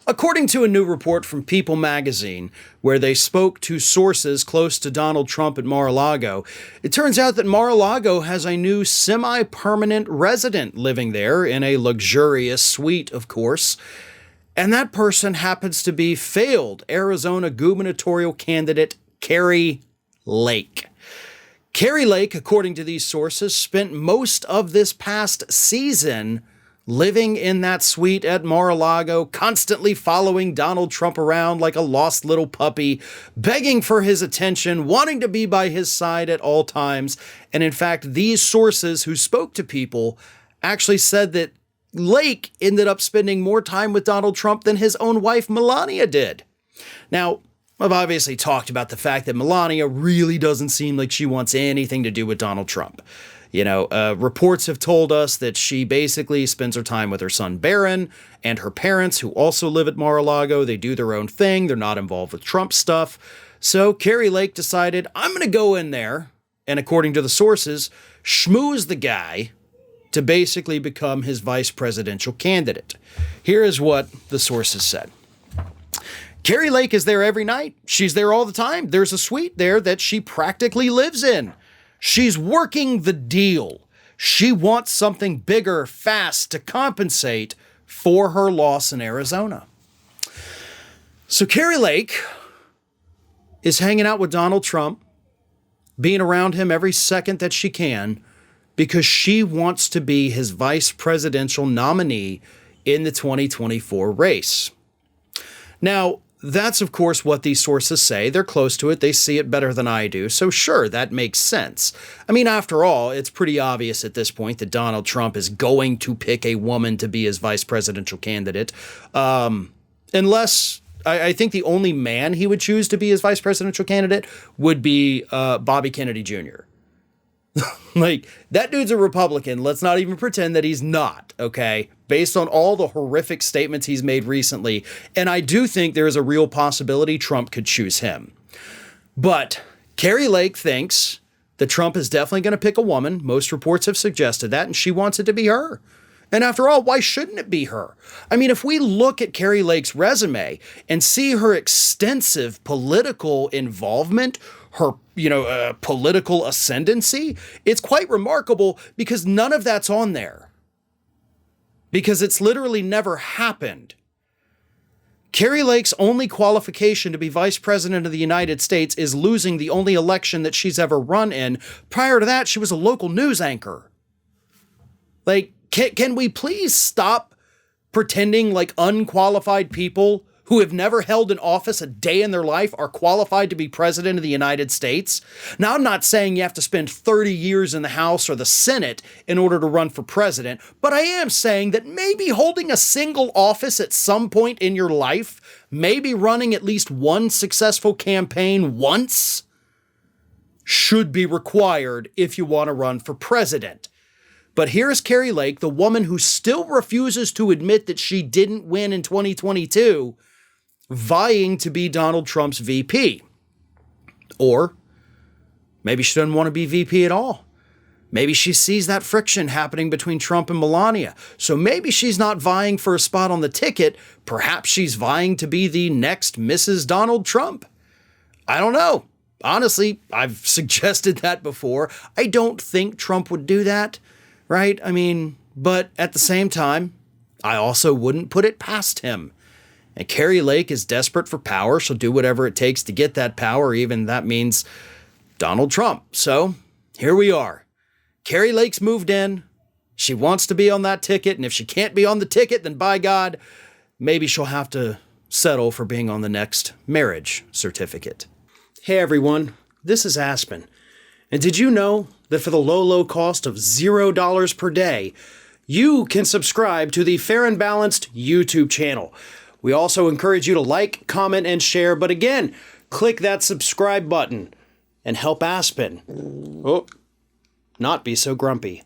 According to a new report from People magazine, where they spoke to sources close to Donald Trump at Mar-a-Lago, it turns out that Mar-a-Lago has a new semi-permanent resident living there in a luxurious suite, of course. And that person happens to be failed Arizona gubernatorial candidate Kari Lake. Kari Lake, according to these sources, spent most of this past season living in that suite at Mar-a-Lago, constantly following Donald Trump around like a lost little puppy, begging for his attention, wanting to be by his side at all times. And in fact, these sources who spoke to People actually said that Lake ended up spending more time with Donald Trump than his own wife, Melania, did. Now, I've obviously talked about the fact that Melania really doesn't seem like she wants anything to do with Donald Trump. You know, reports have told us that she basically spends her time with her son Barron and her parents, who also live at Mar-a-Lago. They do their own thing. They're not involved with Trump stuff. So Kari Lake decided, I'm going to go in there and, according to the sources, schmooze the guy to basically become his vice presidential candidate. Here is what the sources said. Kari Lake is there every night. She's there all the time. There's a suite there that she practically lives in. She's working the deal. She wants something bigger, fast, to compensate for her loss in Arizona. So Kari Lake is hanging out with Donald Trump, being around him every second that she can, because she wants to be his vice presidential nominee in the 2024 race. Now, that's, of course, what these sources say. They're close to it. They see it better than I do. So sure, that makes sense. I mean, after all, it's pretty obvious at this point that Donald Trump is going to pick a woman to be his vice presidential candidate. Unless, I think the only man he would choose to be his vice presidential candidate would be Bobby Kennedy Jr. Like, that dude's a Republican. Let's not even pretend that he's not, okay? Based on all the horrific statements he's made recently. And I do think there is a real possibility Trump could choose him. But Kari Lake thinks that Trump is definitely going to pick a woman. Most reports have suggested that, and she wants it to be her. And after all, why shouldn't it be her? I mean, if we look at Kari Lake's resume and see her extensive political involvement, her, political ascendancy, it's quite remarkable because none of that's on there. Because it's literally never happened. Kari Lake's only qualification to be vice president of the United States is losing the only election that she's ever run in. Prior to that, she was a local news anchor. Like, can we please stop pretending like unqualified people who have never held an office a day in their life are qualified to be president of the United States? Now, I'm not saying you have to spend 30 years in the House or the Senate in order to run for president, but I am saying that maybe holding a single office at some point in your life, maybe running at least one successful campaign once, should be required if you want to run for president. But here's Kari Lake, the woman who still refuses to admit that she didn't win in 2022, vying to be Donald Trump's VP. Or maybe she doesn't want to be VP at all. Maybe she sees that friction happening between Trump and Melania. So maybe she's not vying for a spot on the ticket. Perhaps she's vying to be the next Mrs. Donald Trump. I don't know. Honestly, I've suggested that before. I don't think Trump would do that, right? I mean, but at the same time, I also wouldn't put it past him. And Kari Lake is desperate for power. She'll do whatever it takes to get that power, even that means Donald Trump. So here we are. Kari Lake's moved in. She wants to be on that ticket. And if she can't be on the ticket, then by God, maybe she'll have to settle for being on the next marriage certificate. Hey everyone, this is Aspen. And did you know that for the low cost of $0 per day, you can subscribe to the Fair and Balanced YouTube channel? We also encourage you to like, comment, and share. But again, click that subscribe button and help Aspen not be so grumpy.